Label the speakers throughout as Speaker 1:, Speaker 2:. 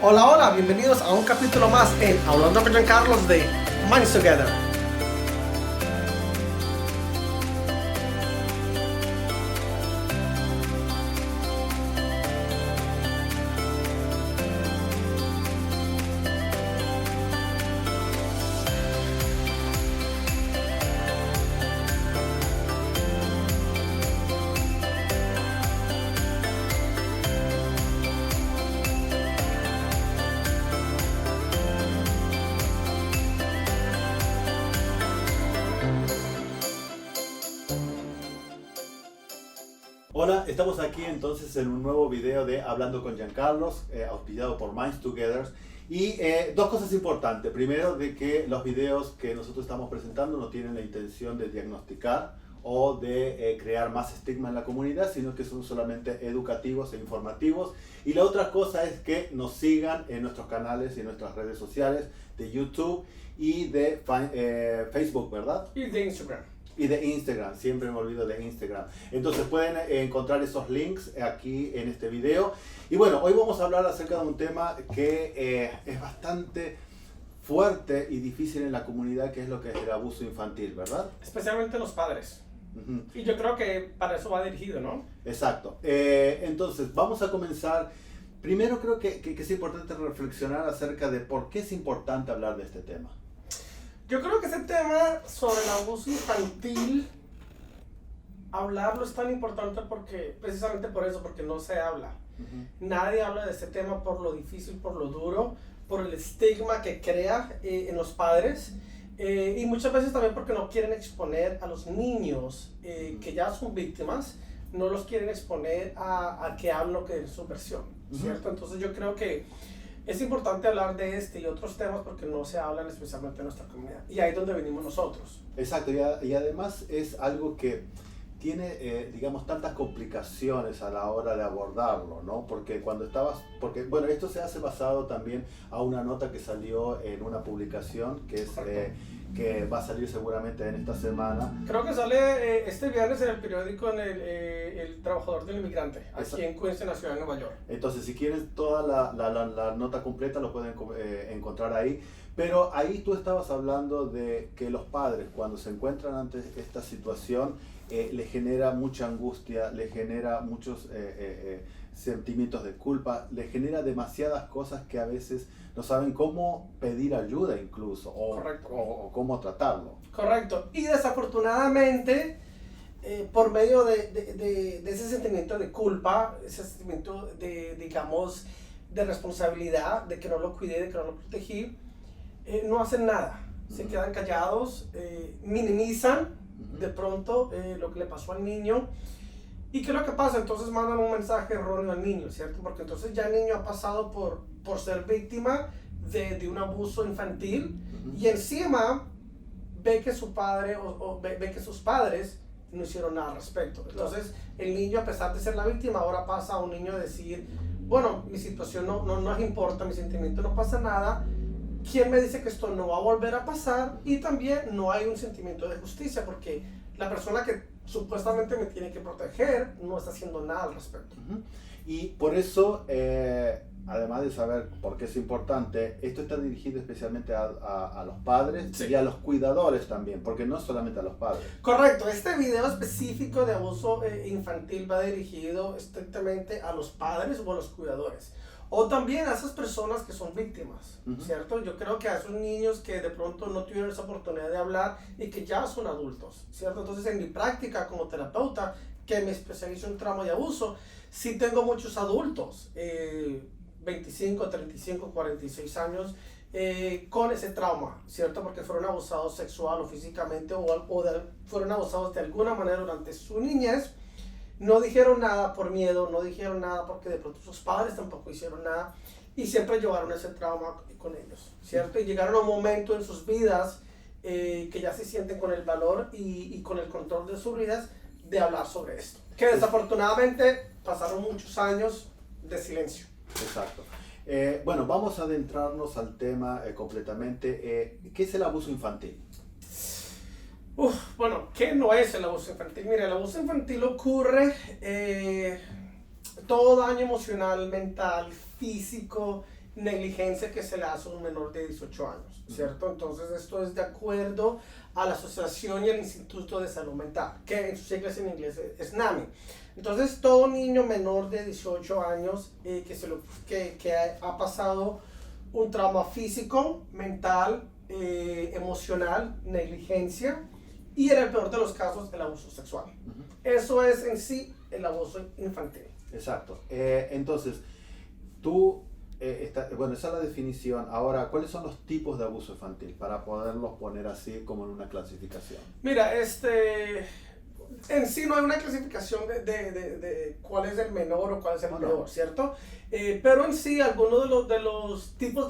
Speaker 1: Hola, hola, bienvenidos a un capítulo más en Hablando con Giancarlos de Minds Together.
Speaker 2: Hola, estamos aquí entonces en un nuevo video de Hablando con Giancarlos, auspiciado por Minds Together. Y dos cosas importantes. Primero, de que los videos que nosotros estamos presentando no tienen la intención de diagnosticar o de crear más estigma en la comunidad, sino que son solamente educativos e informativos. Y la otra cosa es que nos sigan en nuestros canales y en nuestras redes sociales de YouTube y de Facebook, ¿verdad?
Speaker 1: Y de Instagram.
Speaker 2: Y de Instagram, siempre me olvido de Instagram. Entonces pueden encontrar esos links aquí en este video. Y bueno, hoy vamos a hablar acerca de un tema que es bastante fuerte y difícil en la comunidad, que es lo que es el abuso infantil, ¿verdad?
Speaker 1: Especialmente los padres.
Speaker 2: Uh-huh.
Speaker 1: Y yo creo que para eso va dirigido, ¿no?
Speaker 2: Exacto. Entonces, vamos a comenzar. Primero creo que es importante reflexionar acerca de por qué es importante hablar de este tema.
Speaker 1: Yo creo que ese tema sobre el abuso infantil, hablarlo es tan importante porque, precisamente por eso, porque no se habla. Uh-huh. Nadie habla de este tema por lo difícil, por lo duro, por el estigma que crea en los padres. Y muchas veces también porque no quieren exponer a los niños que ya son víctimas, no los quieren exponer a que hablen lo que es su versión, ¿cierto? Uh-huh. Entonces yo creo que es importante hablar de este y otros temas porque no se hablan especialmente en nuestra comunidad. Y ahí es donde venimos nosotros.
Speaker 2: Exacto, y además es algo que tiene, digamos, tantas complicaciones a la hora de abordarlo, ¿no? Porque bueno, esto se hace basado también a una nota que salió en una publicación que va a salir seguramente en esta semana.
Speaker 1: Creo que sale este viernes en el periódico en el Trabajador del Inmigrante, aquí en Queens, en la ciudad de Nueva York.
Speaker 2: Entonces, si quieren toda la nota completa, lo pueden encontrar ahí. Pero ahí tú estabas hablando de que los padres, cuando se encuentran ante esta situación, les genera mucha angustia, les genera muchos sentimientos de culpa, les genera demasiadas cosas que a veces no saben cómo pedir ayuda incluso, o cómo tratarlo.
Speaker 1: Correcto. Y desafortunadamente, por medio de ese sentimiento de culpa, ese sentimiento digamos, de responsabilidad, de que no lo cuidé, de que no lo protegí, no hacen nada. Se quedan callados, minimizan de pronto lo que le pasó al niño. ¿Y qué es lo que pasa? Entonces mandan un mensaje erróneo al niño, ¿cierto? Porque entonces ya el niño ha pasado por ser víctima de un abuso infantil, y encima ve que su padre ve que sus padres no hicieron nada al respecto. Entonces el niño, a pesar de ser la víctima, ahora pasa a un niño a decir, bueno, mi situación no nos importa, mi sentimiento no pasa nada. ¿Quién me dice que esto no va a volver a pasar? Y también no hay un sentimiento de justicia porque la persona que supuestamente me tiene que proteger no está haciendo nada al respecto.
Speaker 2: Uh-huh. Y por eso, además de saber por qué es importante, esto está dirigido especialmente a los padres, sí, y a los cuidadores también, porque no solamente a los padres.
Speaker 1: Correcto, este video específico de abuso infantil va dirigido estrictamente a los padres o a los cuidadores. O también a esas personas que son víctimas, uh-huh, ¿cierto? Yo creo que a esos niños que de pronto no tuvieron esa oportunidad de hablar y que ya son adultos, ¿cierto? Entonces, en mi práctica como terapeuta, que me especializo en trauma y abuso, sí tengo muchos adultos, 25, 35, 46 años, con ese trauma, ¿cierto? Porque fueron abusados sexual o físicamente fueron abusados de alguna manera durante su niñez. No dijeron nada por miedo, no dijeron nada porque de pronto sus padres tampoco hicieron nada, y siempre llevaron ese trauma con ellos, ¿cierto? Y llegaron a un momento en sus vidas que ya se sienten con el valor y con el control de sus vidas de hablar sobre esto. Que desafortunadamente pasaron muchos años de silencio.
Speaker 2: Exacto. Bueno, vamos a adentrarnos al tema completamente. ¿Qué es el abuso infantil?
Speaker 1: Bueno, ¿qué no es el abuso infantil? Mira, el abuso infantil ocurre todo daño emocional, mental, físico negligencia que se le hace a un menor de 18 años, ¿cierto? Entonces esto es de acuerdo a la Asociación y el Instituto de Salud Mental, que en sus siglas en inglés es NAMI. Entonces todo niño menor de 18 años que ha pasado un trauma físico, mental, emocional, negligencia y en el peor de los casos el abuso sexual. Eso es en sí el abuso infantil.
Speaker 2: Exacto. Entonces, tú, bueno, esa es la definición. Ahora, ¿cuáles son los tipos de abuso infantil? Para poderlos poner así como en una clasificación.
Speaker 1: Mira, en sí no hay una clasificación de cuál es el menor o cuál es el peor, ¿cierto? Pero en sí, algunos de los tipos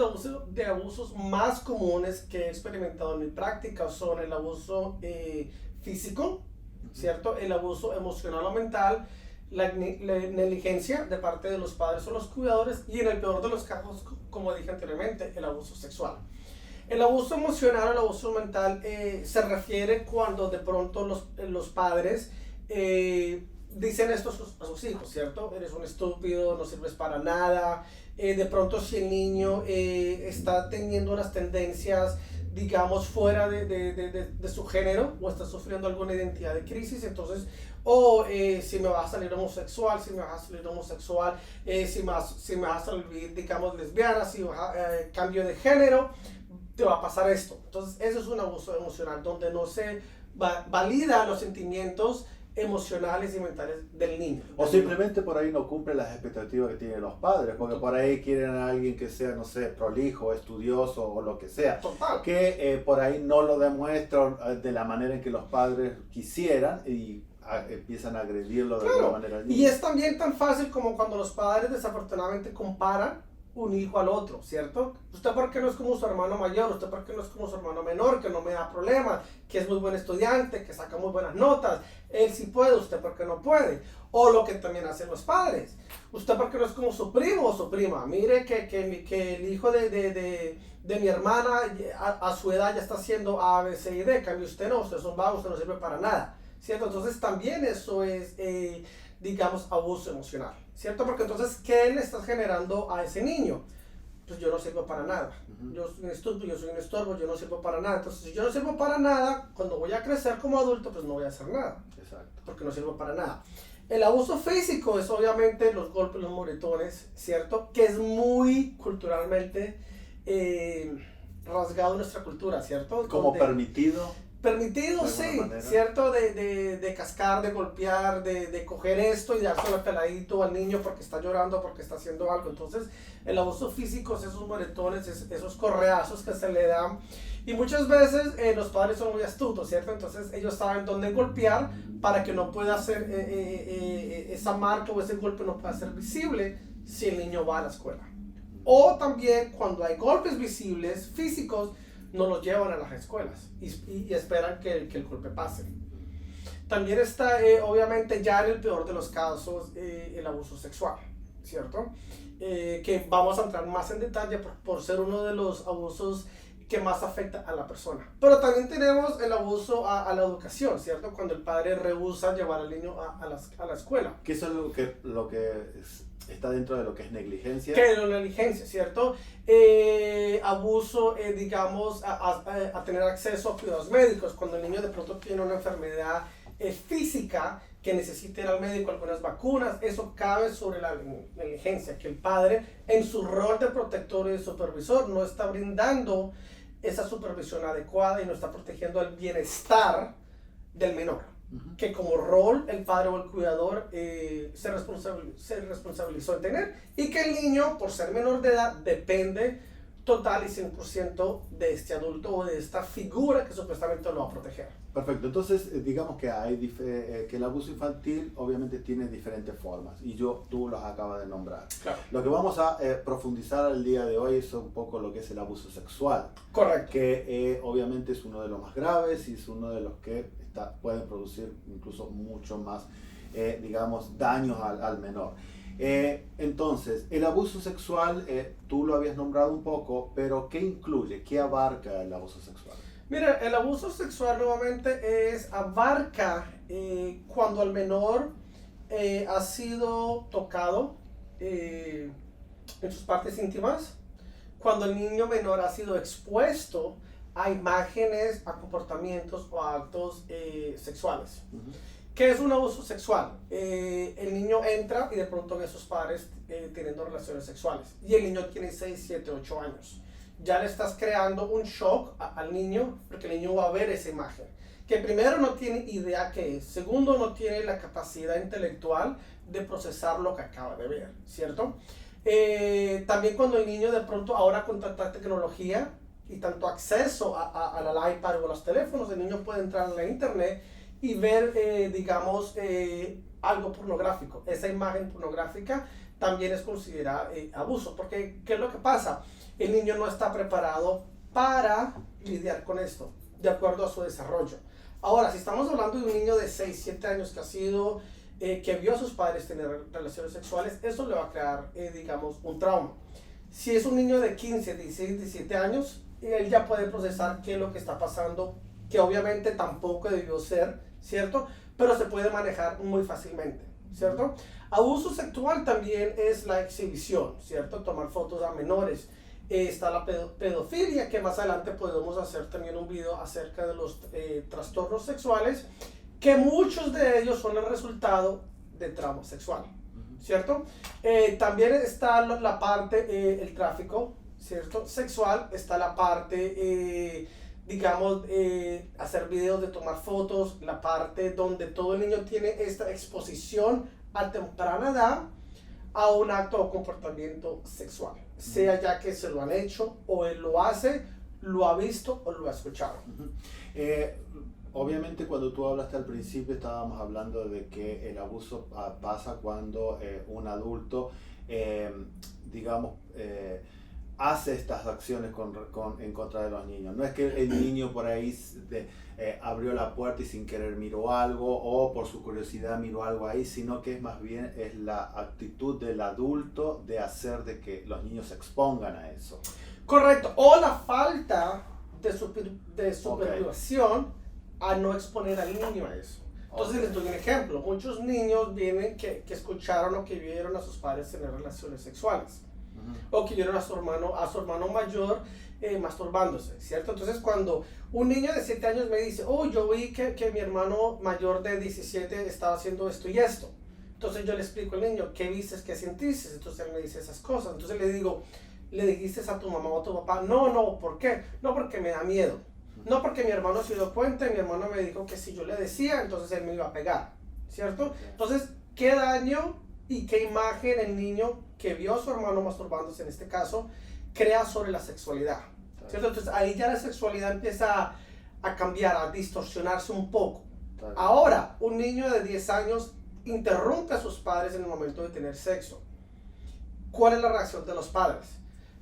Speaker 1: de abusos más comunes que he experimentado en mi práctica son el abuso físico, ¿cierto? El abuso emocional o mental, la negligencia de parte de los padres o los cuidadores y en el peor de los casos, como dije anteriormente, el abuso sexual. El abuso emocional o el abuso mental se refiere cuando de pronto los padres dicen esto a sus hijos, ¿cierto? Eres un estúpido, no sirves para nada. De pronto si el niño está teniendo unas tendencias, digamos, fuera de su género o está sufriendo alguna identidad de crisis, entonces, si me va a salir homosexual, si me va a salir homosexual, si me va a salir, digamos, lesbiana, si cambio de género, te va a pasar esto. Entonces, eso es un abuso emocional, donde no se valida los sentimientos emocionales y mentales del niño.
Speaker 2: O simplemente por ahí no cumple las expectativas que tienen los padres, porque por ahí quieren a alguien que sea, no sé, prolijo, estudioso o lo que sea.
Speaker 1: Total.
Speaker 2: Que por ahí no lo demuestran de la manera en que los padres quisieran y empiezan a agredirlo de alguna manera.
Speaker 1: Y es también tan fácil como cuando los padres desafortunadamente comparan un hijo al otro, ¿cierto? Usted por qué no es como su hermano mayor, usted por qué no es como su hermano menor, que no me da problemas, que es muy buen estudiante, que saca muy buenas notas, él sí puede, usted por qué no puede. O lo que también hacen los padres, usted por qué no es como su primo o su prima, mire que el hijo de mi hermana a su edad ya está haciendo A, B, C y D, cambio usted no, usted es un vago, usted no sirve para nada, ¿cierto? Entonces también eso es, digamos, abuso emocional, ¿cierto? Porque entonces, ¿qué le estás generando a ese niño? Pues yo no sirvo para nada, yo soy un estúpido, yo soy un estorbo, yo no sirvo para nada. Entonces, si yo no sirvo para nada, cuando voy a crecer como adulto, pues no voy a hacer nada.
Speaker 2: Exacto.
Speaker 1: Porque no sirvo para nada. El abuso físico es obviamente los golpes, los moretones, ¿cierto? Que es muy culturalmente rasgado en nuestra cultura, ¿cierto?
Speaker 2: Como permitido.
Speaker 1: Permitido, sí, manera. ¿Cierto? De cascar, de golpear, de coger esto y dárselo al peladito al niño porque está llorando, porque está haciendo algo. Entonces, el abuso físico es esos moretones, esos correazos que se le dan. Y muchas veces los padres son muy astutos, ¿cierto? Entonces, ellos saben dónde golpear para que no pueda hacer esa marca o ese golpe no pueda ser visible si el niño va a la escuela. O también, cuando hay golpes visibles, físicos, no los llevan a las escuelas y esperan que el golpe pase. También está, obviamente, ya en el peor de los casos, el abuso sexual, ¿cierto? Que vamos a entrar más en detalle por ser uno de los abusos que más afecta a la persona. Pero también tenemos el abuso a la educación, ¿cierto? Cuando el padre rehúsa llevar al niño a la escuela.
Speaker 2: Que eso es lo que está dentro de lo que es negligencia.
Speaker 1: Que es la negligencia, ¿cierto? Abuso, digamos, a tener acceso a cuidados médicos. Cuando el niño de pronto tiene una enfermedad física que necesita ir al médico, algunas vacunas, eso cabe sobre la negligencia, que el padre en su rol de protector y de supervisor no está brindando esa supervisión adecuada y no está protegiendo el bienestar del menor. Que como rol el padre o el cuidador se responsabilizó en tener y que el niño, por ser menor de edad, depende total y 100% de este adulto o de esta figura que supuestamente lo va a proteger.
Speaker 2: Perfecto, entonces digamos que que el abuso infantil obviamente tiene diferentes formas y tú los acabas de nombrar.
Speaker 1: Claro.
Speaker 2: Lo que vamos a profundizar el día de hoy es un poco lo que es el abuso sexual.
Speaker 1: Correcto.
Speaker 2: Que obviamente es uno de los más graves y es uno de los que pueden producir incluso mucho más, digamos, daños al menor. Entonces, el abuso sexual, tú lo habías nombrado un poco, pero ¿qué incluye? ¿Qué abarca el abuso sexual?
Speaker 1: Mira, el abuso sexual nuevamente abarca cuando el menor ha sido tocado en sus partes íntimas, cuando el niño menor ha sido expuesto a imágenes, a comportamientos o a actos sexuales. ¿Qué es un abuso sexual? El niño entra y de pronto ve a sus padres teniendo relaciones sexuales y el niño tiene 6, 7, 8 años. Ya le estás creando un shock al niño porque el niño va a ver esa imagen. Que primero no tiene idea qué es, segundo no tiene la capacidad intelectual de procesar lo que acaba de ver, ¿cierto? También cuando el niño de pronto ahora con tanta tecnología y tanto acceso al iPad o a los teléfonos, el niño puede entrar en la internet y ver, digamos, algo pornográfico. Esa imagen pornográfica también es considerada abuso, porque ¿qué es lo que pasa? El niño no está preparado para lidiar con esto, de acuerdo a su desarrollo. Ahora, si estamos hablando de un niño de 6, 7 años que ha sido, que vio a sus padres tener relaciones sexuales, eso le va a crear, digamos, un trauma. Si es un niño de 15, 16, 17 años, él ya puede procesar qué es lo que está pasando, que obviamente tampoco debió ser, ¿cierto? Pero se puede manejar muy fácilmente, ¿cierto? Abuso sexual también es la exhibición, ¿cierto? Tomar fotos a menores. Está la pedofilia, que más adelante podemos hacer también un video acerca de los trastornos sexuales, que muchos de ellos son el resultado de trauma sexual, ¿cierto? También está la parte, el tráfico, ¿cierto? Sexual, está la parte, digamos, hacer videos de tomar fotos, la parte donde todo el niño tiene esta exposición a temprana edad a un acto o comportamiento sexual, sea ya que se lo han hecho o él lo hace, lo ha visto o lo ha escuchado.
Speaker 2: Obviamente cuando tú hablaste al principio estábamos hablando de que el abuso pasa cuando un adulto, digamos, hace estas acciones en contra de los niños. No es que el niño por ahí abrió la puerta y sin querer miró algo o por su curiosidad miró algo ahí, sino que es más bien es la actitud del adulto de hacer de que los niños se expongan a eso.
Speaker 1: Correcto, o la falta de supervisión a no exponer al niño a eso. Entonces les doy un ejemplo. Muchos niños vienen que escucharon o que vieron a sus padres tener relaciones sexuales. O que vieron a su hermano mayor masturbándose, ¿cierto? Entonces cuando un niño de 7 años me dice, oh, yo vi que mi hermano mayor de 17 estaba haciendo esto y esto. Entonces yo le explico al niño, ¿qué viste, qué sentiste? Entonces él me dice esas cosas. Entonces le digo, ¿le dijiste a tu mamá o a tu papá? No, ¿por qué? No, porque me da miedo. No, porque mi hermano se dio cuenta y mi hermano me dijo que si yo le decía, entonces él me iba a pegar, ¿cierto? Entonces, ¿qué daño y qué imagen el niño que vio a su hermano masturbándose, en este caso, crea sobre la sexualidad, ¿cierto? Entonces ahí ya la sexualidad empieza a cambiar, a distorsionarse un poco. Ahora, un niño de 10 años interrumpe a sus padres en el momento de tener sexo. ¿Cuál es la reacción de los padres?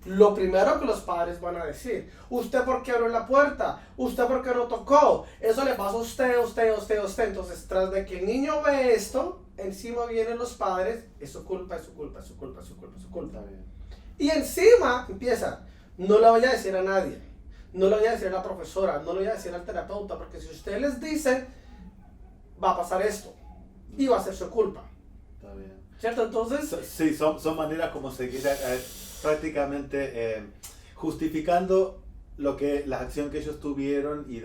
Speaker 1: Lo primero que los padres van a decir, ¿usted por qué abrió la puerta? ¿Usted por qué no tocó? Eso le pasa a usted. Entonces, tras de que el niño ve esto, encima vienen los padres, es su culpa. Y encima empieza, no le voy a decir a nadie, no le voy a decir a la profesora, no le voy a decir al terapeuta, porque si usted les dice, va a pasar esto y va a ser su culpa.
Speaker 2: Está bien.
Speaker 1: ¿Cierto? Entonces...
Speaker 2: Sí, son maneras como seguir prácticamente justificando las acciones que ellos tuvieron y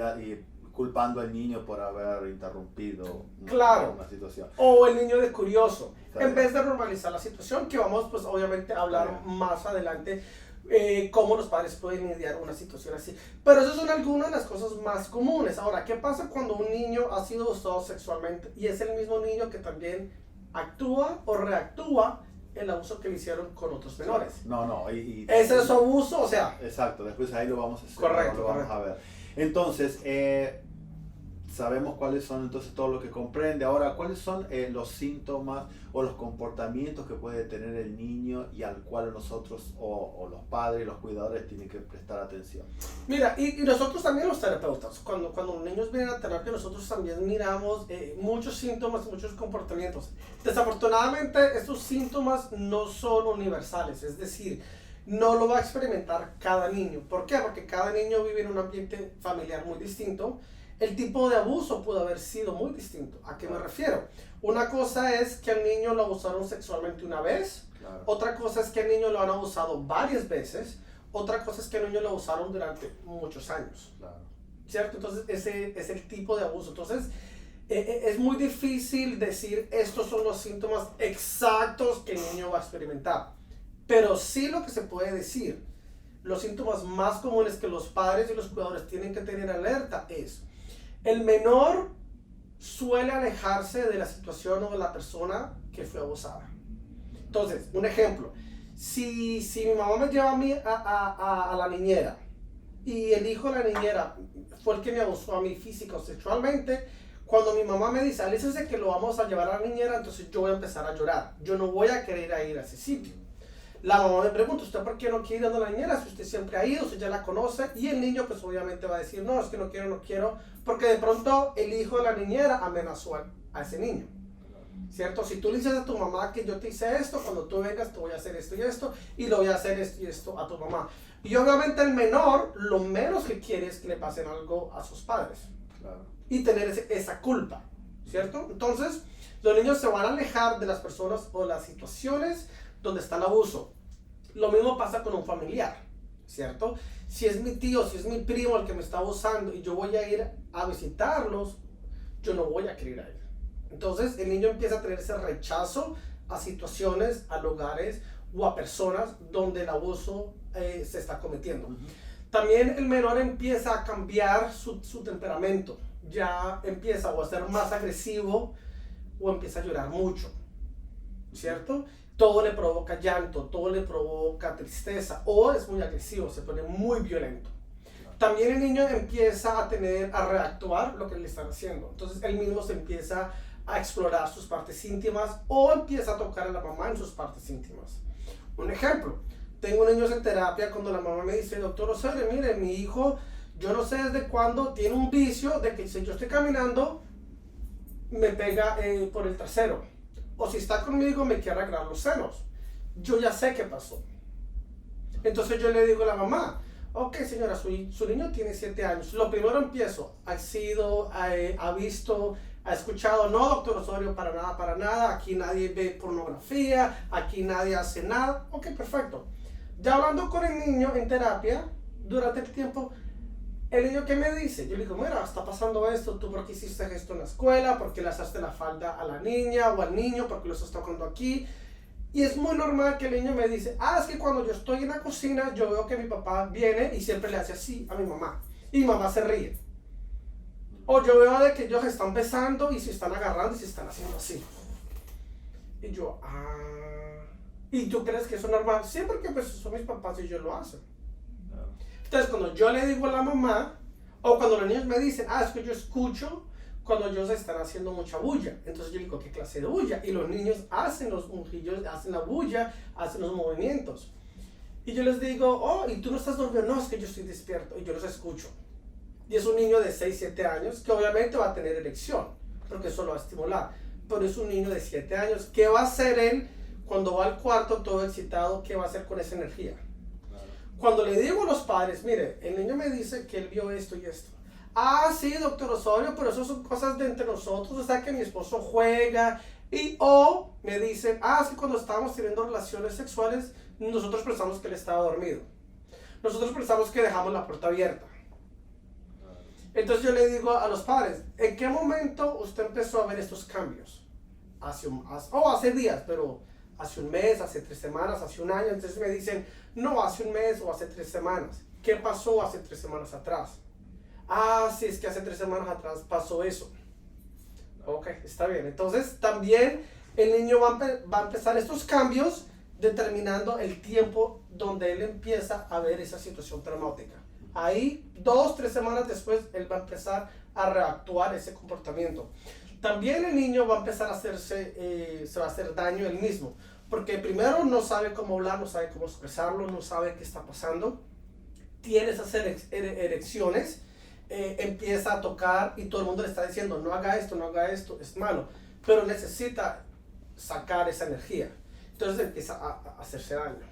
Speaker 2: culpando al niño por haber interrumpido una situación.
Speaker 1: O el niño de curioso, en vez de normalizar la situación, que vamos pues obviamente a hablar más adelante, cómo los padres pueden lidiar una situación así. Pero esas son algunas de las cosas más comunes. Ahora, ¿qué pasa cuando un niño ha sido abusado sexualmente y es el mismo niño que también actúa o reactúa el abuso que le hicieron con otros menores?
Speaker 2: No.
Speaker 1: Ese es su abuso, o sea...
Speaker 2: Exacto, después ahí lo vamos a hacer.
Speaker 1: Correcto.
Speaker 2: A ver. Entonces, sabemos cuáles son entonces todo lo que comprende. Ahora, ¿cuáles son los síntomas o los comportamientos que puede tener el niño y al cual nosotros o los padres y los cuidadores tienen que prestar atención?
Speaker 1: Mira, y nosotros también los terapeutas, cuando los niños vienen a terapia, nosotros también miramos muchos síntomas, muchos comportamientos. Desafortunadamente, estos síntomas no son universales, es decir, no lo va a experimentar cada niño. ¿Por qué? Porque cada niño vive en un ambiente familiar muy distinto. El tipo de abuso pudo haber sido muy distinto. ¿A qué me refiero? Una cosa es que al niño lo abusaron sexualmente una vez. Otra cosa es que al niño lo han abusado varias veces. Otra cosa es que el niño lo abusaron durante muchos años.
Speaker 2: Claro.
Speaker 1: ¿Cierto? Entonces ese es el tipo de abuso. Entonces es muy difícil decir estos son los síntomas exactos que el niño va a experimentar. Pero sí lo que se puede decir, los síntomas más comunes que los padres y los cuidadores tienen que tener alerta es: el menor suele alejarse de la situación o de la persona que fue abusada. Entonces, un ejemplo, si mi mamá me lleva a mí a la niñera y el hijo de la niñera fue el que me abusó a mí física o sexualmente, cuando mi mamá me dice, alícese que lo vamos a llevar a la niñera, entonces yo voy a empezar a llorar. Yo no voy a querer ir a ese sitio. La mamá me pregunta, ¿usted por qué no quiere ir a la niñera? Si usted siempre ha ido, usted ya la conoce. Y el niño pues obviamente va a decir, no, es que no quiero, porque de pronto el hijo de la niñera amenazó a ese niño. ¿Cierto? Si tú le dices a tu mamá que yo te hice esto, cuando tú vengas te voy a hacer esto y esto, y lo voy a hacer esto y esto a tu mamá. Y obviamente el menor, lo menos que quiere es que le pasen algo a sus padres.
Speaker 2: Claro.
Speaker 1: Y tener esa culpa, ¿cierto? Entonces, los niños se van a alejar de las personas o las situaciones donde está el abuso. Lo mismo pasa con un familiar, ¿cierto? Si es mi tío, si es mi primo el que me está abusando y yo voy a ir a visitarlos, yo no voy a querer ir. Entonces, el niño empieza a tener ese rechazo a situaciones, a lugares o a personas donde el abuso se está cometiendo. También el menor empieza a cambiar su temperamento. Ya empieza o a ser más agresivo o empieza a llorar mucho, ¿cierto? Todo le provoca llanto, todo le provoca tristeza o es muy agresivo, se pone muy violento. También el niño empieza a reactuar lo que le están haciendo. Entonces él mismo se empieza a explorar sus partes íntimas o empieza a tocar a la mamá en sus partes íntimas. Un ejemplo, tengo niños en terapia cuando la mamá me dice, doctor Osorio, mire, mi hijo, yo no sé desde cuándo tiene un vicio de que si yo estoy caminando, me pega por el trasero. O si está conmigo, me quiere agarrar los senos. Yo ya sé qué pasó. Entonces yo le digo a la mamá, ok señora, su niño tiene 7 años. Lo primero empiezo, ha visto, ha escuchado, no doctor Osorio, para nada, aquí nadie ve pornografía, aquí nadie hace nada. Ok, perfecto. Ya hablando con el niño en terapia, durante el tiempo, el niño ¿qué me dice? Yo le digo, mira, está pasando esto, tú por qué hiciste esto en la escuela, por qué le asaste la falda a la niña o al niño, por qué lo estás tocando aquí. Y es muy normal que el niño me dice, es que cuando yo estoy en la cocina, yo veo que mi papá viene y siempre le hace así a mi mamá. Y mi mamá se ríe. O yo veo de que ellos se están besando y se están agarrando y se están haciendo así. Y yo, ¿y tú crees que eso es normal? Sí, porque pues son mis papás y ellos lo hacen. Entonces, cuando yo le digo a la mamá, o cuando los niños me dicen, es que yo escucho cuando ellos están haciendo mucha bulla. Entonces yo digo, ¿qué clase de bulla? Y los niños hacen los mujillos, hacen la bulla, hacen los movimientos. Y yo les digo, ¿y tú no estás durmiendo? No, es que yo estoy despierto y yo los escucho. Y es un niño de 6, 7 años que obviamente va a tener erección, porque eso lo va a estimular. Pero es un niño de 7 años. ¿Qué va a hacer él cuando va al cuarto todo excitado? ¿Qué va a hacer con esa energía? Cuando le digo a los padres, mire, el niño me dice que él vio esto y esto. Sí, doctor Osorio, pero eso son cosas de entre nosotros, o sea que mi esposo juega. O me dicen, es que cuando estábamos teniendo relaciones sexuales, nosotros pensamos que él estaba dormido. Nosotros pensamos que dejamos la puerta abierta. Entonces yo le digo a los padres, ¿en qué momento usted empezó a ver estos cambios? Hace días, pero hace un mes, hace 3 semanas, hace un año. Entonces me dicen, no, hace un mes o hace 3 semanas. ¿Qué pasó hace 3 semanas atrás? Sí, es que hace 3 semanas atrás pasó eso. Ok, está bien. Entonces también el niño va a empezar estos cambios determinando el tiempo donde él empieza a ver esa situación traumática. Ahí, 2, 3 semanas después, él va a empezar a reactuar ese comportamiento. También el niño va a empezar a se va a hacer daño él mismo. Porque primero no sabe cómo hablar, no sabe cómo expresarlo, no sabe qué está pasando. Tiene esas erecciones, empieza a tocar y todo el mundo le está diciendo, no haga esto, es malo. Pero necesita sacar esa energía. Entonces empieza a hacerse daño.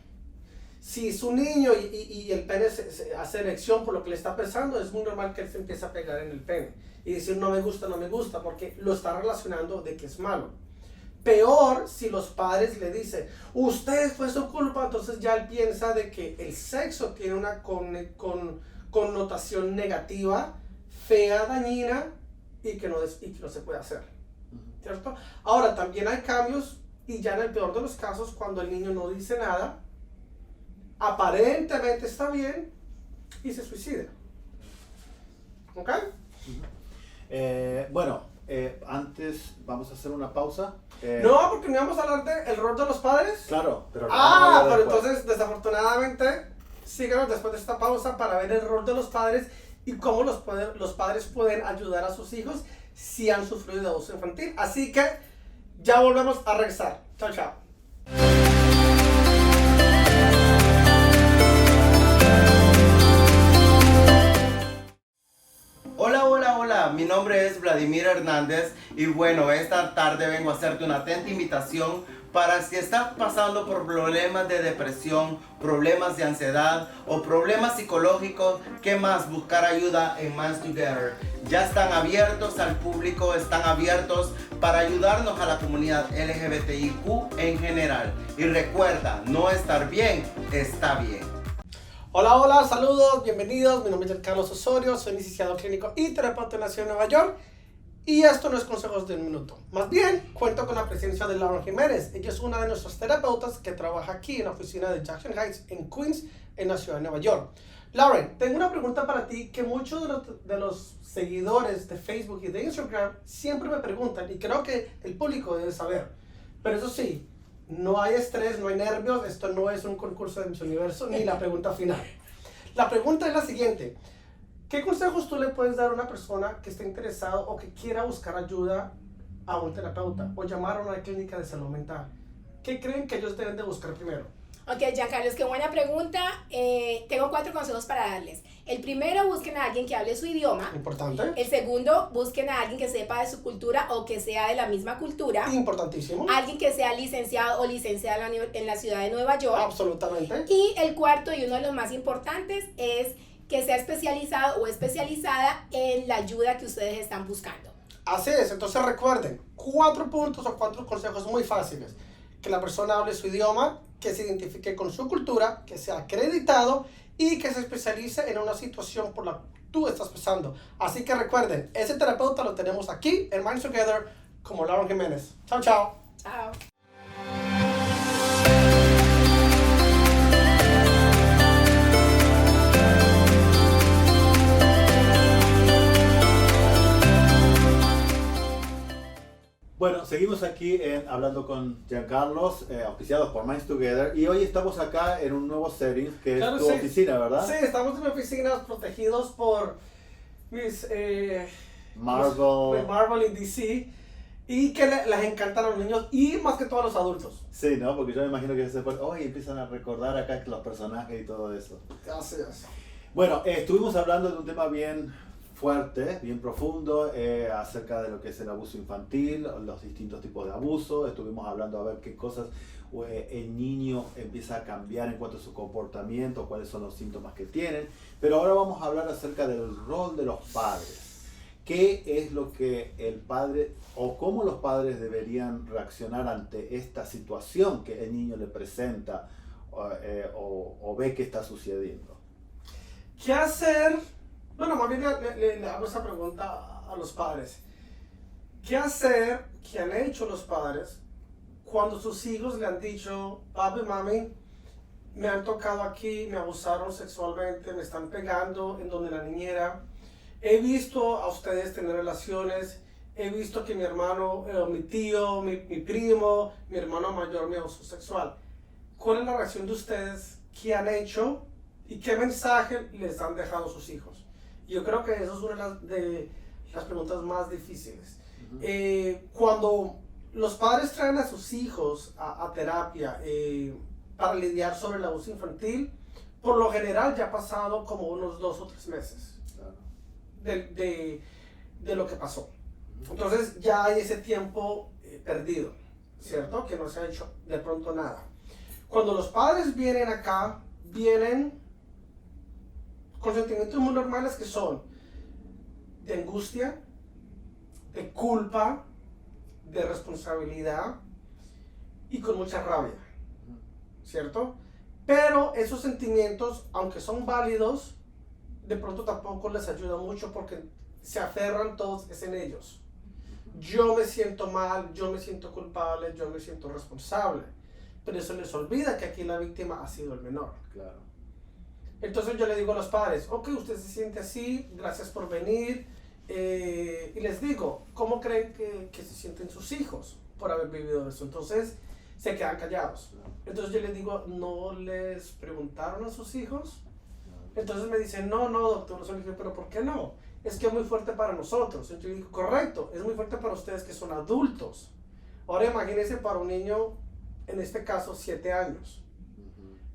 Speaker 1: Si es un niño y el pene se hace erección por lo que le está pensando, es muy normal que él se empiece a pegar en el pene y decir no me gusta, porque lo está relacionando de que es malo. Peor si los padres le dicen, usted fue su culpa, entonces ya él piensa de que el sexo tiene una connotación negativa, fea, dañina y que no se puede hacer, ¿cierto? Ahora, también hay cambios y ya en el peor de los casos, cuando el niño no dice nada, aparentemente está bien y se suicida. ¿Ok?
Speaker 2: Antes vamos a hacer una pausa.
Speaker 1: No, porque no íbamos a hablar del rol de los padres.
Speaker 2: Claro, pero...
Speaker 1: Pero entonces, desafortunadamente, síganos después de esta pausa para ver el rol de los padres y cómo los padres pueden ayudar a sus hijos si han sufrido de abuso infantil. Así que ya volvemos a regresar. Chao, chao.
Speaker 3: Hola, mi nombre es Vladimir Hernández y bueno, esta tarde vengo a hacerte una atenta invitación para si estás pasando por problemas de depresión, problemas de ansiedad o problemas psicológicos, ¿qué más? Buscar ayuda en Minds Together. Ya están abiertos al público, están abiertos para ayudarnos a la comunidad LGBTIQ en general. Y recuerda, no estar bien, está bien.
Speaker 1: Hola, saludos, bienvenidos. Mi nombre es Carlos Osorio, soy licenciado clínico y terapeuta en la ciudad de Nueva York. Y esto no es consejos de un minuto. Más bien, cuento con la presencia de Lauren Jiménez. Ella es una de nuestras terapeutas que trabaja aquí en la oficina de Jackson Heights en Queens, en la ciudad de Nueva York. Lauren, tengo una pregunta para ti que muchos de los seguidores de Facebook y de Instagram siempre me preguntan y creo que el público debe saber. Pero eso sí, no hay estrés, no hay nervios, esto no es un concurso de Miss Universo ni la pregunta final. La pregunta es la siguiente. ¿Qué consejos tú le puedes dar a una persona que esté interesado o que quiera buscar ayuda a un terapeuta o llamar a una clínica de salud mental? ¿Qué creen que ellos deben de buscar primero?
Speaker 4: Ok, Giancarlos, qué buena pregunta. Tengo 4 consejos para darles. El primero, busquen a alguien que hable su idioma.
Speaker 1: Importante.
Speaker 4: El segundo, busquen a alguien que sepa de su cultura o que sea de la misma cultura.
Speaker 1: Importantísimo.
Speaker 4: Alguien que sea licenciado o licenciada en la ciudad de Nueva York.
Speaker 1: Absolutamente.
Speaker 4: Y el cuarto y uno de los más importantes es que sea especializado o especializada en la ayuda que ustedes están buscando.
Speaker 1: Así es, entonces recuerden, 4 puntos o 4 consejos muy fáciles. Que la persona hable su idioma, que se identifique con su cultura, que sea acreditado y que se especialice en una situación por la que tú estás pasando. Así que recuerden, ese terapeuta lo tenemos aquí en Minds Together como Lauren Jiménez. Chao, chao.
Speaker 4: Chao.
Speaker 2: Bueno, seguimos aquí hablando con Giancarlos, auspiciados por Minds Together, y hoy estamos acá en un nuevo setting que es tu oficina, ¿verdad?
Speaker 1: Sí, estamos en oficinas protegidos por mis Marvel y DC, y que les encantan a los niños y más que todo a los adultos.
Speaker 2: Sí, ¿no? Porque yo me imagino que después empiezan a recordar acá los personajes y todo eso.
Speaker 1: Así es.
Speaker 2: Bueno, estuvimos hablando de un tema bien fuerte, bien profundo, acerca de lo que es el abuso infantil, los distintos tipos de abuso. Estuvimos hablando a ver qué cosas el niño empieza a cambiar en cuanto a su comportamiento, cuáles son los síntomas que tienen. Pero ahora vamos a hablar acerca del rol de los padres. ¿Qué es lo que el padre o cómo los padres deberían reaccionar ante esta situación que el niño le presenta o ve que está sucediendo?
Speaker 1: ¿Qué hacer? Bueno, más bien le hago esa pregunta a los padres. ¿Qué hacer? ¿Qué han hecho los padres cuando sus hijos le han dicho, papi, mami, me han tocado aquí, me abusaron sexualmente, me están pegando en donde la niñera, he visto a ustedes tener relaciones, he visto que mi hermano, mi tío, mi primo, mi hermano mayor me abusó sexual? ¿Cuál es la reacción de ustedes? ¿Qué han hecho? ¿Y qué mensaje les han dejado sus hijos? Yo creo que eso es una de las preguntas más difíciles. Cuando los padres traen a sus hijos a terapia para lidiar sobre el abuso infantil, por lo general ya ha pasado como unos 2 o 3 meses de lo que pasó. Entonces ya hay ese tiempo perdido, ¿cierto? Que no se ha hecho de pronto nada. Cuando los padres vienen acá, vienen con sentimientos muy normales que son de angustia, de culpa, de responsabilidad, y con mucha rabia, ¿cierto? Pero esos sentimientos, aunque son válidos, de pronto tampoco les ayuda mucho porque se aferran todos es en ellos. Yo me siento mal, yo me siento culpable, yo me siento responsable. Pero eso les olvida que aquí la víctima ha sido el menor.
Speaker 2: Claro.
Speaker 1: Entonces yo le digo a los padres, ok, usted se siente así, gracias por venir. Y les digo, ¿cómo creen que se sienten sus hijos por haber vivido eso? Entonces se quedan callados. Entonces yo les digo, ¿no les preguntaron a sus hijos? Entonces me dicen, no, doctor. Yo le dije, ¿pero por qué no? Es que es muy fuerte para nosotros. Entonces yo digo, correcto, es muy fuerte para ustedes que son adultos. Ahora imagínense para un niño, en este caso, 7 años.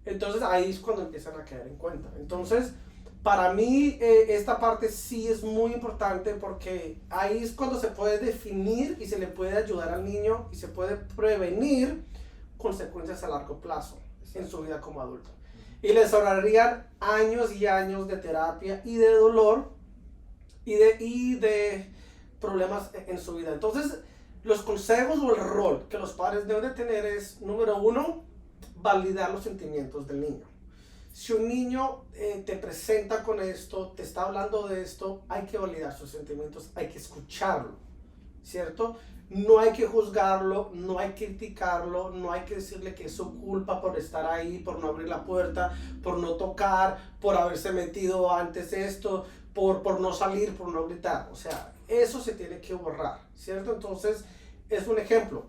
Speaker 1: Entonces ahí es cuando empiezan a caer en cuenta. Entonces, para mí, esta parte sí es muy importante porque ahí es cuando se puede definir y se le puede ayudar al niño y se puede prevenir consecuencias a largo plazo en su vida como adulto. Y les ahorrarían años y años de terapia y de dolor y de problemas en su vida. Entonces, los consejos o el rol que los padres deben de tener es, número 1, validar los sentimientos del niño. Si un niño te presenta con esto, te está hablando de esto, hay que validar sus sentimientos, hay que escucharlo, ¿cierto? No hay que juzgarlo, no hay que criticarlo, no hay que decirle que es su culpa por estar ahí, por no abrir la puerta, por no tocar, por haberse metido antes esto, por no salir, por no gritar. O sea, eso se tiene que borrar, ¿cierto? Entonces, es un ejemplo.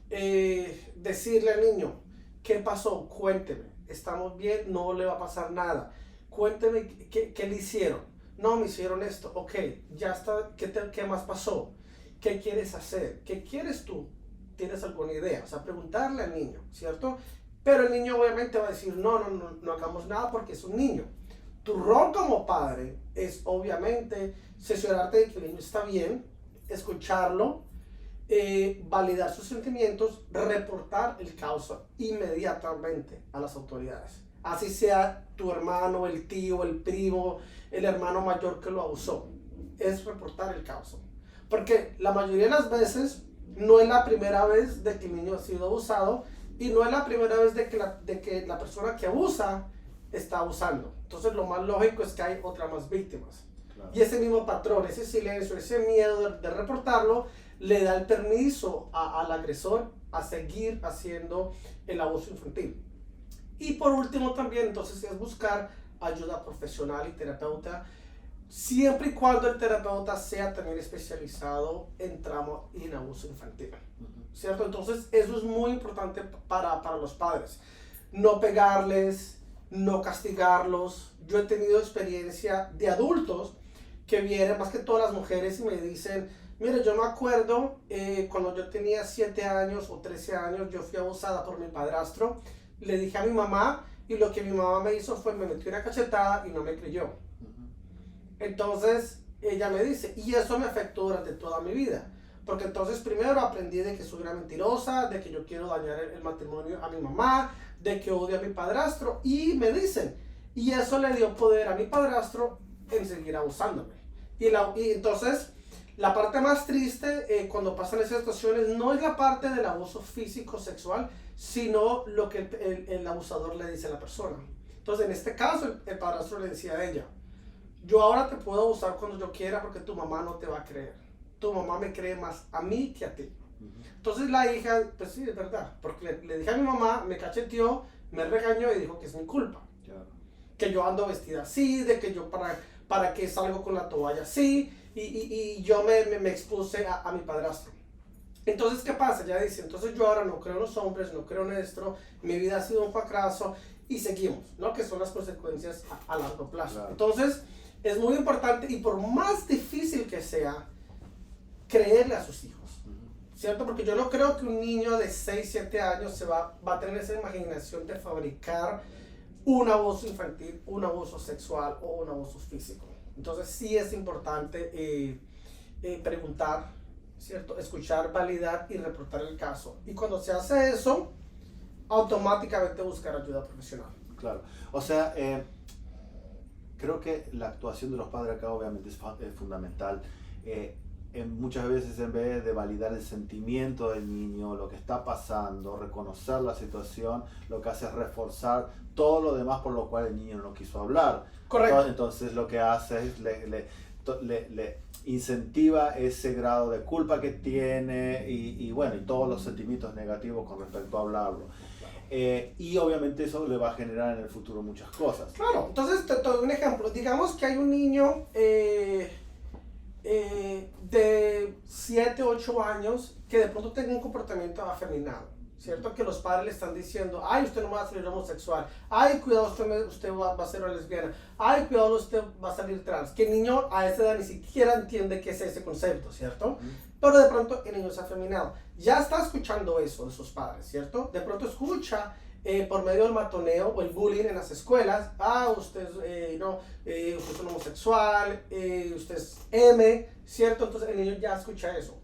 Speaker 1: Decirle al niño, ¿qué pasó? Cuénteme. ¿Estamos bien? No le va a pasar nada. Cuénteme qué le hicieron. No, me hicieron esto. Ok, ya está. ¿Qué más pasó? ¿Qué quieres hacer? ¿Qué quieres tú? ¿Tienes alguna idea? O sea, preguntarle al niño, ¿cierto? Pero el niño obviamente va a decir, no hagamos nada porque es un niño. Tu rol como padre es obviamente cerciorarte de que el niño está bien, escucharlo, validar sus sentimientos, reportar el caso inmediatamente a las autoridades. Así sea tu hermano, el tío, el primo, el hermano mayor que lo abusó. Es reportar el caso. Porque la mayoría de las veces no es la primera vez de que el niño ha sido abusado y no es la primera vez de que la persona que abusa está abusando. Entonces lo más lógico es que hay otras más víctimas. Claro. Y ese mismo patrón, ese silencio, ese miedo de reportarlo, le da el permiso al agresor a seguir haciendo el abuso infantil. Y por último también entonces es buscar ayuda profesional y terapeuta, siempre y cuando el terapeuta sea también especializado en trauma y en abuso infantil, ¿cierto? Entonces eso es muy importante para los padres. No pegarles, no castigarlos. Yo he tenido experiencia de adultos que vienen, más que todas las mujeres, y me dicen, mire, yo me acuerdo cuando yo tenía 7 años o 13 años, yo fui abusada por mi padrastro. Le dije a mi mamá y lo que mi mamá me hizo fue me metió una cachetada y no me creyó. Entonces ella me dice, y eso me afectó durante toda mi vida. Porque entonces primero aprendí de que soy una mentirosa, de que yo quiero dañar el matrimonio a mi mamá, de que odio a mi padrastro. Y me dicen, y eso le dio poder a mi padrastro en seguir abusándome. Y entonces la parte más triste cuando pasan esas situaciones no es la parte del abuso físico, sexual, sino lo que el abusador le dice a la persona. Entonces en este caso el padrastro le decía a ella, yo ahora te puedo abusar cuando yo quiera porque tu mamá no te va a creer. Tu mamá me cree más a mí que a ti. Entonces la hija, pues sí, es verdad, porque le dije a mi mamá, me cacheteó, me regañó y dijo que es mi culpa. Claro. Que yo ando vestida así, de que yo para que salgo con la toalla así, y yo me expuse a mi padrastro. Entonces, ¿qué pasa? Ya dice, entonces yo ahora no creo en los hombres, no creo en esto, mi vida ha sido un fracaso, y seguimos, ¿no? Que son las consecuencias a largo plazo. Claro. Entonces, es muy importante, y por más difícil que sea, creerle a sus hijos, ¿cierto? Porque yo no creo que un niño de 6, 7 años va a tener esa imaginación de fabricar un abuso infantil, un abuso sexual o un abuso físico. Entonces sí es importante preguntar, ¿cierto? Escuchar, validar y reportar el caso. Y cuando se hace eso, automáticamente buscar ayuda profesional.
Speaker 2: Claro. O sea, creo que la actuación de los padres acá obviamente es fundamental. muchas veces en vez de validar el sentimiento del niño, lo que está pasando, reconocer la situación, lo que hace es reforzar todo lo demás por lo cual el niño no quiso hablar.
Speaker 1: Correcto.
Speaker 2: Entonces lo que hace es le incentiva ese grado de culpa que tiene y bueno, y todos los sentimientos negativos con respecto a hablarlo. Y obviamente eso le va a generar en el futuro muchas cosas.
Speaker 1: Claro, entonces te doy un ejemplo. Digamos que hay un niño de 7, 8 años que de pronto tenga un comportamiento afeminado, ¿cierto? Que los padres le están diciendo, ay, usted no va a salir homosexual, ay, cuidado, usted va a ser lesbiana, ay, cuidado, usted va a salir trans. Que el niño a esa edad ni siquiera entiende qué es ese concepto, ¿cierto? Pero de pronto el niño es afeminado. Ya está escuchando eso de sus padres, ¿cierto? De pronto escucha por medio del matoneo o el bullying en las escuelas, usted, usted es un homosexual, usted es M, ¿cierto? Entonces el niño ya escucha eso.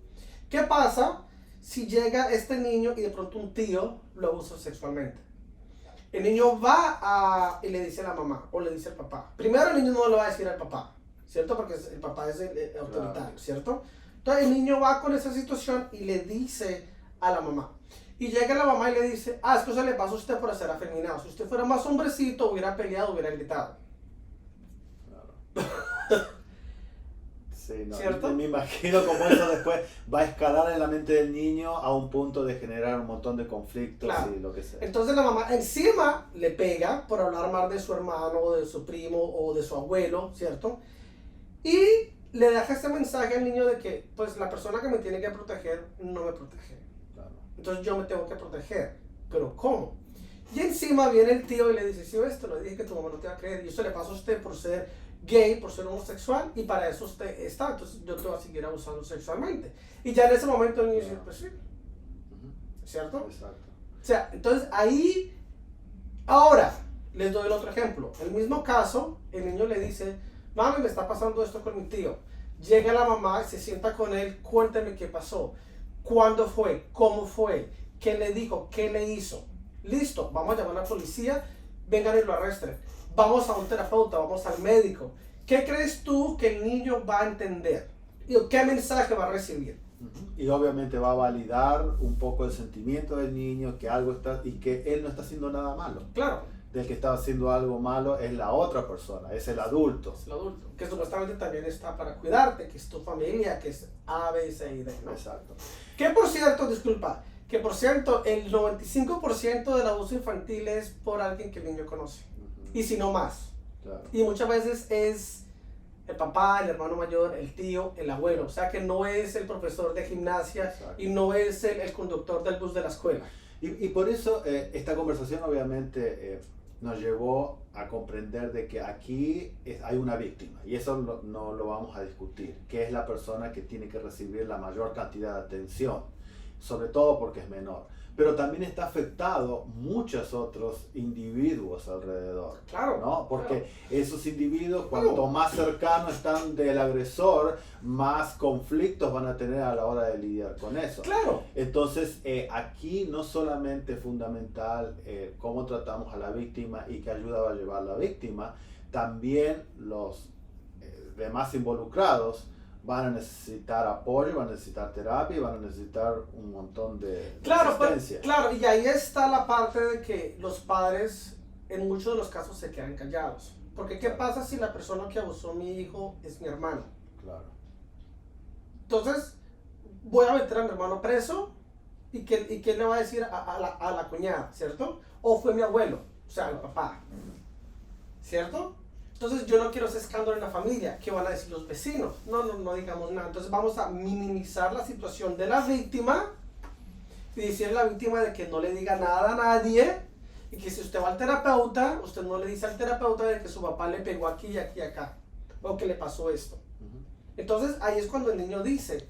Speaker 1: ¿Qué pasa si llega este niño y de pronto un tío lo abusa sexualmente? El niño va y le dice a la mamá o le dice al papá. Primero el niño no le va a decir al papá, ¿cierto? Porque el papá es el autoritario, ¿cierto? Entonces el niño va con esa situación y le dice a la mamá. Y llega la mamá y le dice, es que eso le pasa a usted por ser afeminado. Si usted fuera más hombrecito, hubiera peleado, hubiera gritado.
Speaker 2: Claro. Sí, no,
Speaker 1: ¿cierto?
Speaker 2: me imagino cómo eso después va a escalar en la mente del niño a un punto de generar un montón de conflictos, claro, y lo que sea.
Speaker 1: Entonces la mamá encima le pega por hablar mal de su hermano, o de su primo, o de su abuelo, ¿cierto? Y le deja este mensaje al niño de que, pues, la persona que me tiene que proteger no me protege. Claro. Entonces yo me tengo que proteger. ¿Pero cómo? Y encima viene el tío y le dice, sí, te lo dije que tu mamá no te va a creer. Y eso le pasa a usted por ser gay, por ser homosexual, y para eso usted está. Entonces yo te voy a seguir abusando sexualmente. Y ya en ese momento el niño dice, pues sí. ¿Cierto?
Speaker 2: Exacto.
Speaker 1: O sea, entonces ahí, ahora, les doy el otro ejemplo. El mismo caso, el niño le dice, mami, me está pasando esto con mi tío. Llega la mamá, se sienta con él, cuéntame qué pasó, cuándo fue, cómo fue, qué le dijo, qué le hizo. Listo, vamos a llamar a la policía, vengan y lo arresten. Vamos a un terapeuta, vamos al médico. ¿Qué crees tú que el niño va a entender? ¿Y qué mensaje va a recibir?
Speaker 2: Y obviamente va a validar un poco el sentimiento del niño, que algo está, y que él no está haciendo nada malo.
Speaker 1: Claro.
Speaker 2: Del que está haciendo algo malo es la otra persona, es el adulto.
Speaker 1: Es el adulto, que supuestamente también está para cuidarte, que es tu familia, que es A, B, C y D, ¿no?
Speaker 2: Exacto.
Speaker 1: Que por cierto, disculpa, que por cierto, el 95% del abuso infantil es por alguien que el niño conoce. Y si no más.
Speaker 2: Claro.
Speaker 1: Y muchas veces es el papá, el hermano mayor, el tío, el abuelo. O sea que no es el profesor de gimnasia. Exacto. Y no es el conductor del bus de la escuela.
Speaker 2: Y por eso esta conversación obviamente nos llevó a comprender de que aquí hay una víctima. Y eso no lo vamos a discutir. Que es la persona que tiene que recibir la mayor cantidad de atención. Sobre todo porque es menor. Pero también está afectado muchos otros individuos alrededor.
Speaker 1: Claro.
Speaker 2: ¿no? Porque esos individuos, cuanto más cercanos están del agresor, más conflictos van a tener a la hora de lidiar con eso.
Speaker 1: Claro.
Speaker 2: Entonces, aquí no solamente es fundamental cómo tratamos a la víctima y qué ayuda va a llevar la víctima, también los demás involucrados van a necesitar apoyo, van a necesitar terapia y van a necesitar un montón de asistencia.
Speaker 1: Claro, y ahí está la parte de que los padres en muchos de los casos se quedan callados. Porque ¿qué pasa si la persona que abusó a mi hijo es mi hermano?
Speaker 2: Claro.
Speaker 1: Entonces, voy a meter a mi hermano preso y ¿qué le va a decir a la cuñada? ¿Cierto? O fue mi abuelo, o sea, el papá. ¿Cierto? Entonces yo no quiero ese escándalo en la familia. ¿Qué van a decir los vecinos? No digamos nada. Entonces vamos a minimizar la situación de la víctima y decirle a la víctima de que no le diga nada a nadie y que si usted va al terapeuta, usted no le dice al terapeuta de que su papá le pegó aquí y aquí y acá o que le pasó esto. Entonces ahí es cuando el niño dice,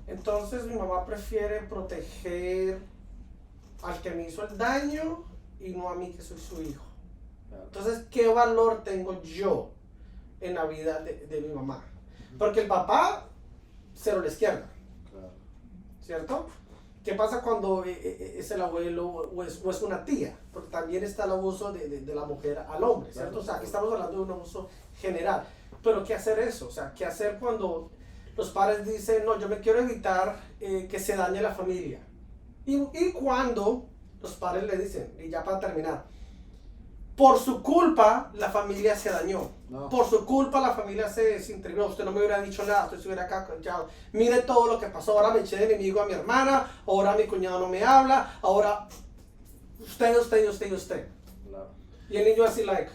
Speaker 1: entonces mi mamá prefiere proteger al que me hizo el daño y no a mí que soy su hijo. Entonces, ¿qué valor tengo yo en la vida de mi mamá? Porque el papá, cero a la izquierda. Claro. ¿Cierto? ¿Qué pasa cuando es el abuelo o es una tía? Porque también está el abuso de la mujer al hombre, ¿cierto? O sea, aquí estamos hablando de un abuso general. Pero ¿qué hacer eso? O sea, ¿qué hacer cuando los padres dicen, no, yo me quiero evitar que se dañe la familia. Y cuando los padres le dicen, y ya para terminar, por su culpa la familia se dañó.
Speaker 2: No.
Speaker 1: Por su culpa la familia se desintegró. Usted no me hubiera dicho nada, usted se hubiera callado. Mire todo lo que pasó. Ahora me eché de enemigo a mi hermana, ahora mi cuñado no me habla, ahora usted.
Speaker 2: Claro.
Speaker 1: Y el niño así like.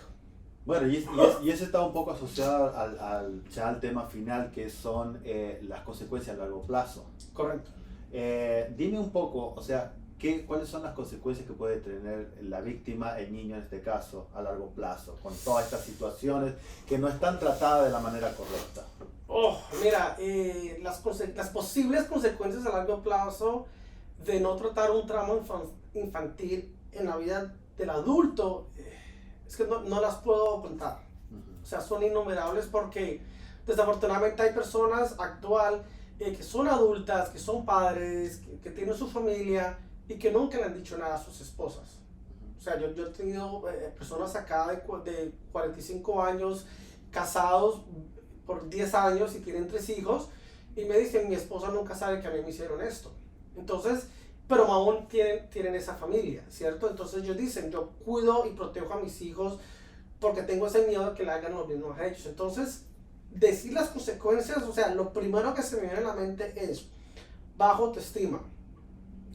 Speaker 2: Bueno, y eso está un poco asociado ya al tema final, que son las consecuencias a largo plazo.
Speaker 1: Correcto.
Speaker 2: Dime un poco, o sea, ¿cuáles son las consecuencias que puede tener la víctima, el niño en este caso, a largo plazo, con todas estas situaciones que no están tratadas de la manera correcta?
Speaker 1: Mira, las posibles consecuencias a largo plazo de no tratar un trauma infantil en la vida del adulto, es que no las puedo contar. O sea, son innumerables porque desafortunadamente hay personas actual que son adultas, que son padres, que tienen su familia y que nunca le han dicho nada a sus esposas. O sea, yo he tenido personas acá de 45 años, casados por 10 años y tienen 3 hijos, y me dicen, mi esposa nunca sabe que a mí me hicieron esto. Entonces, pero aún tienen esa familia, ¿cierto? Entonces ellos dicen, yo cuido y protejo a mis hijos porque tengo ese miedo de que le hagan los mismos a ellos. Entonces, decir las consecuencias, o sea, lo primero que se me viene a la mente es baja autoestima.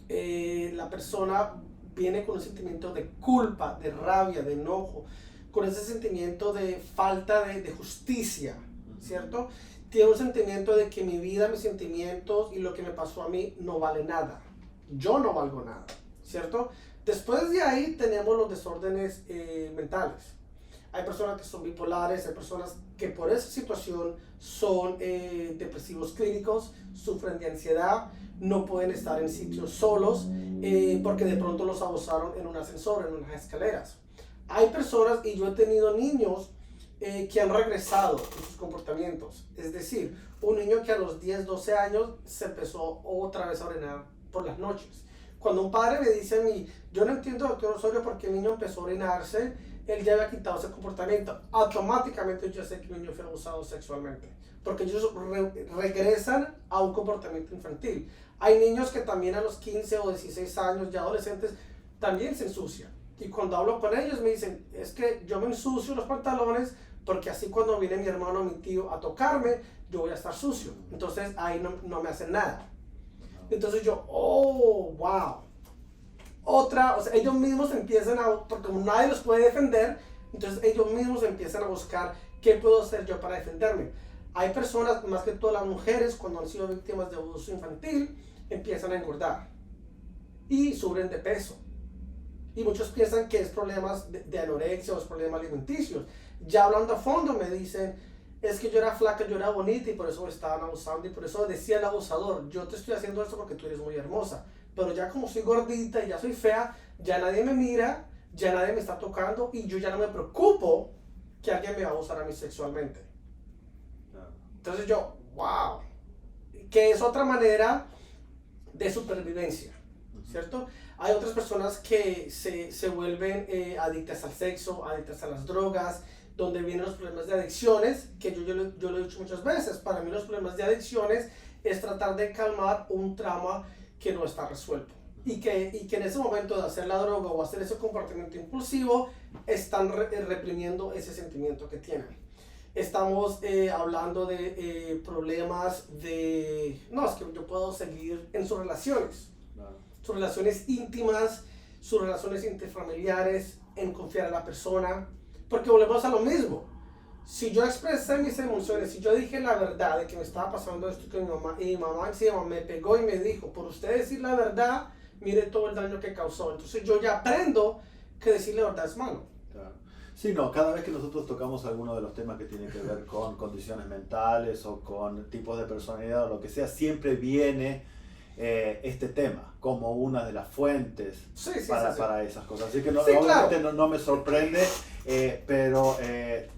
Speaker 1: La persona viene con un sentimiento de culpa, de rabia, de enojo, con ese sentimiento de falta de justicia, ¿cierto? Tiene un sentimiento de que mi vida, mis sentimientos y lo que me pasó a mí no vale nada. Yo no valgo nada, ¿cierto? Después de ahí tenemos los desórdenes mentales. Hay personas que son bipolares, hay personas que por esa situación son depresivos clínicos, sufren de ansiedad, no pueden estar en sitios solos porque de pronto los abusaron en un ascensor, en unas escaleras. Hay personas, y yo he tenido niños que han regresado en sus comportamientos. Es decir, un niño que a los 10, 12 años se empezó otra vez a orinar por las noches. Cuando un padre me dice a mí, yo no entiendo, doctor Osorio, por qué el niño empezó a orinarse, él ya había quitado ese comportamiento. Automáticamente yo sé que el niño fue abusado sexualmente, porque ellos regresan a un comportamiento infantil. Hay niños que también a los 15 o 16 años, ya adolescentes, también se ensucian. Y cuando hablo con ellos me dicen, es que yo me ensucio los pantalones porque así cuando viene mi hermano o mi tío a tocarme, yo voy a estar sucio. Entonces ahí no me hacen nada. Entonces yo, wow. O sea, ellos mismos empiezan porque como nadie los puede defender, entonces ellos mismos empiezan a buscar qué puedo hacer yo para defenderme. Hay personas, más que todas las mujeres, cuando han sido víctimas de abuso infantil, empiezan a engordar y suben de peso. Y muchos piensan que es problemas de anorexia o es problemas alimenticios. Ya hablando a fondo me dicen, es que yo era flaca, yo era bonita y por eso me estaban abusando y por eso decía el abusador, yo te estoy haciendo esto porque tú eres muy hermosa. Pero ya como soy gordita y ya soy fea, ya nadie me mira, ya nadie me está tocando y yo ya no me preocupo que alguien me va a abusar a mí sexualmente. Entonces yo, wow, que es otra manera de supervivencia, ¿cierto? Hay otras personas que se vuelven adictas al sexo, adictas a las drogas, donde vienen los problemas de adicciones, que yo lo he dicho muchas veces. Para mí los problemas de adicciones es tratar de calmar un trauma que no está resuelto. Y que en ese momento de hacer la droga o hacer ese comportamiento impulsivo, están reprimiendo ese sentimiento que tienen. Estamos hablando de problemas de... No, es que yo puedo seguir en sus relaciones. Sus relaciones íntimas, sus relaciones interfamiliares, en confiar en la persona. Porque volvemos a lo mismo. Si yo expresé mis emociones, si yo dije la verdad de que me estaba pasando esto con mi mamá, y mi mamá encima me pegó y me dijo, por usted decir la verdad, mire todo el daño que causó. Entonces yo ya aprendo que decir la verdad es malo.
Speaker 2: Claro. Sí, no, cada vez que nosotros tocamos alguno de los temas que tienen que ver con condiciones mentales o con tipos de personalidad o lo que sea, siempre viene este tema como una de las fuentes para esas cosas. Así que obviamente claro. no me sorprende, pero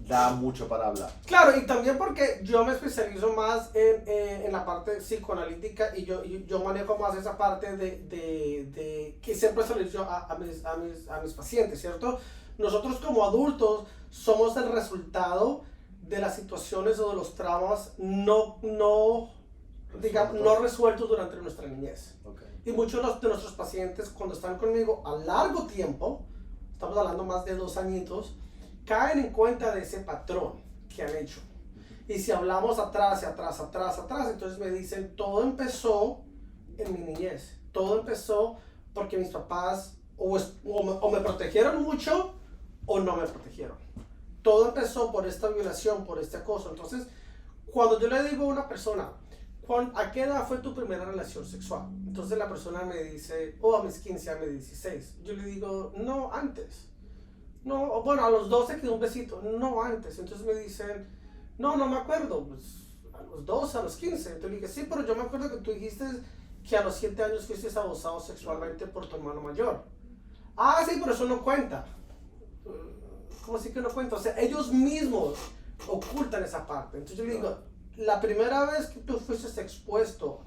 Speaker 2: da mucho para hablar.
Speaker 1: Claro, y también porque yo me especializo más en la parte psicoanalítica y yo manejo más esa parte de que siempre se lo digo a mis pacientes, ¿cierto? Nosotros como adultos somos el resultado de las situaciones o de los traumas no digamos, no resueltos durante nuestra niñez.
Speaker 2: Okay.
Speaker 1: Y muchos de nuestros pacientes, cuando están conmigo a largo tiempo, estamos hablando más de 2 añitos, caen en cuenta de ese patrón que han hecho. Y si hablamos atrás, entonces me dicen, todo empezó en mi niñez. Todo empezó porque mis papás o me protegieron mucho o no me protegieron. Todo empezó por esta violación, por este acoso. Entonces, cuando yo le digo a una persona, ¿a qué edad fue tu primera relación sexual? Entonces la persona me dice, a mis 15, a mis 16. Yo le digo, no, antes. No, bueno, a los 12 quedó un besito. No, antes. Entonces me dicen, no me acuerdo. Pues a los 12, a los 15. Entonces le dije, sí, pero yo me acuerdo que tú dijiste que a los 7 años fuiste abusado sexualmente por tu hermano mayor. Ah, sí, pero eso no cuenta. ¿Cómo así que no cuenta? O sea, ellos mismos ocultan esa parte. Entonces yo le digo, la primera vez que tú fuiste expuesto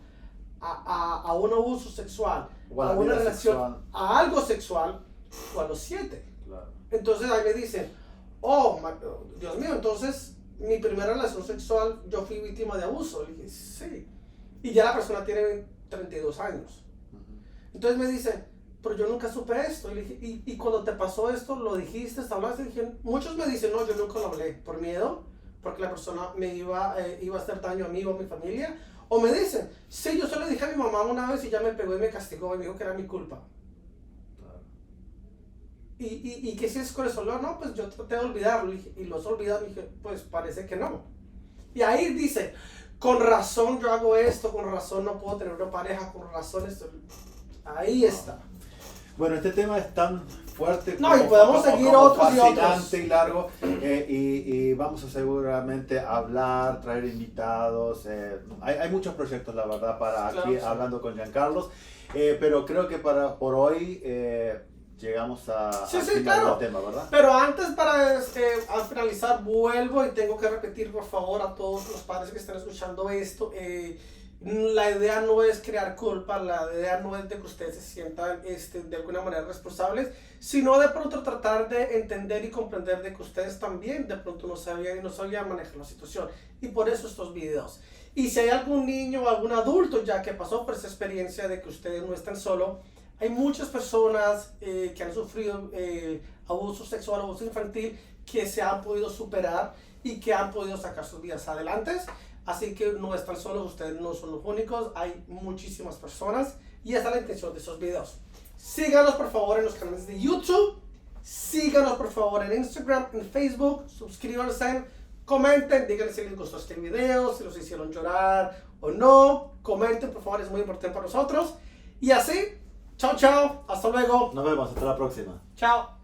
Speaker 1: a un abuso sexual, a una relación, sexual, a algo sexual, fue a los 7.
Speaker 2: Claro.
Speaker 1: Entonces ahí me dicen, Dios mío, entonces mi primera relación sexual yo fui víctima de abuso. Le dije, sí. Y ya la persona tiene 32 años. Entonces me dicen, pero yo nunca supe esto. Y le dije, ¿y cuando te pasó esto, lo dijiste, hablaste? Y dije, muchos me dicen, no, yo nunca lo hablé, por miedo, porque la persona me iba a hacer daño a mí o a mi familia. O me dicen, sí, yo solo dije a mi mamá una vez y ya me pegó y me castigó y me dijo que era mi culpa.
Speaker 2: Claro.
Speaker 1: ¿Y qué hiciste con eso? No, pues yo traté de olvidarlo. Y los olvidado, y dije, pues parece que no. Y ahí dice, con razón yo hago esto, con razón no puedo tener una pareja, con razón esto. Ahí está.
Speaker 2: Bueno, este tema es tan fuerte,
Speaker 1: no, y podemos seguir otros
Speaker 2: fascinante y largo, y vamos a seguramente hablar, traer invitados. Hay muchos proyectos, la verdad, para aquí, sí, hablando con Giancarlos, pero creo que por hoy llegamos al final del tema, ¿verdad?
Speaker 1: Pero antes, para finalizar, vuelvo y tengo que repetir, por favor, a todos los padres que están escuchando esto, la idea no es crear culpa, la idea no es de que ustedes se sientan de alguna manera responsables, sino de pronto tratar de entender y comprender de que ustedes también de pronto no sabían manejar la situación. Y por eso estos videos. Y si hay algún niño o algún adulto ya que pasó por esa experiencia de que ustedes no están solos, hay muchas personas que han sufrido abuso sexual, abuso infantil, que se han podido superar y que han podido sacar sus vidas adelante. Así que no están solos, ustedes no son los únicos, hay muchísimas personas y esa es la intención de estos videos. Síganos por favor en los canales de YouTube, síganos por favor en Instagram, en Facebook, suscríbanse, comenten, díganle si les gustó este video, si los hicieron llorar o no, comenten por favor, es muy importante para nosotros. Y así, chao, hasta luego.
Speaker 2: Nos vemos, hasta la próxima.
Speaker 1: Chao.